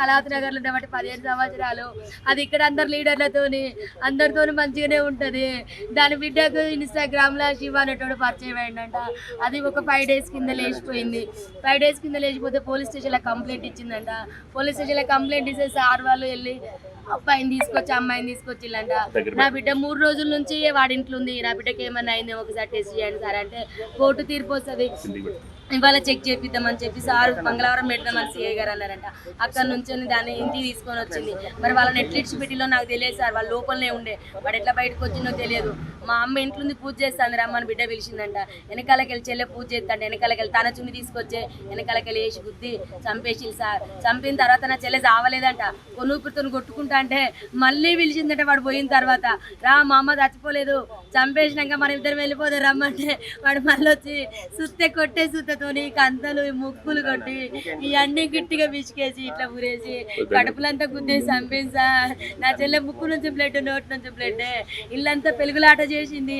కళావతి నగర్లో ఉండబట్టి 15 సంవత్సరాలు. అది ఇక్కడ అందరు లీడర్లతోని అందరితోని మంచిగానే ఉంటుంది. దాని బిడ్డకు ఇన్స్టాగ్రామ్లో శివ అనేటోడు పరిచయం అయిందంట. అది ఒక 5 డేస్ కింద లేచిపోయింది. 5 డేస్ కింద లేచిపోతే పోలీస్ స్టేషన్లో కంప్లైంట్ ఇచ్చిందంట. పోలీస్ స్టేషన్లో కంప్లైంట్ ఇస్తే సార్ వాళ్ళు వెళ్ళి అబ్బాయిని తీసుకొచ్చి అమ్మాయిని తీసుకొచ్చిల్లంట. నా బిడ్డ 3 రోజుల నుంచి వాడి ఇంట్లో ఉంది. నా బిడ్డకి ఏమన్నా అయింది ఒకసారి టెస్ట్ చేయండి సార్ అంటే కోర్టు తీర్పు వస్తుంది. ఇవాళ చెక్ చేపిద్దామని చెప్పి సార్ మంగళవారం పెడదామని సిఐ గారు అన్నారంట. అక్కడ నుంచి దాన్ని ఇంటికి తీసుకొని వచ్చింది. మరి వాళ్ళని ఎట్లిడ్చి పెట్టిలో నాకు తెలియదు సార్. వాళ్ళ లోపలనే ఉండే, వాడు ఎట్లా బయటకు వచ్చిందో తెలియదు. మా అమ్మ ఇంట్లో పూజ చేస్తాను రమ్మని బిడ్డ పిలిచిందంట. వెనకాలకెళ్ళి చెల్లె పూజ చేస్తాంటే వెనకాలకెళ్ళి తన చున్ని తీసుకొచ్చే వెనకాలకెళ్ళి వేసి గుద్ది చంపేసి సార్. చంపిన తర్వాత నా చెల్లె చావలేదంట. కొనుక్కుతో కొట్టుకుంటా అంటే మళ్ళీ పిలిచిందంట. వాడు పోయిన తర్వాత రా మా అమ్మ చచ్చిపోలేదు, చంపేసినాక మన ఇద్దరు వెళ్ళిపోతే రమ్మంటే వాడు మళ్ళీ వచ్చి సుత్తే కొట్టే సుత్తతోని కంతలు ముక్కులు కొట్టి ఇవన్నీ గట్టిగా పిసికేసి ఇట్లా ఊరేసి కడుపులంతా గుద్దేసి చంపేసి సార్. నా చెల్లె ముక్కు నుంచి బ్లడ్, నోటి నుంచి బ్లడ్, ఇల్లంతా పెరుగులాట చేసింది.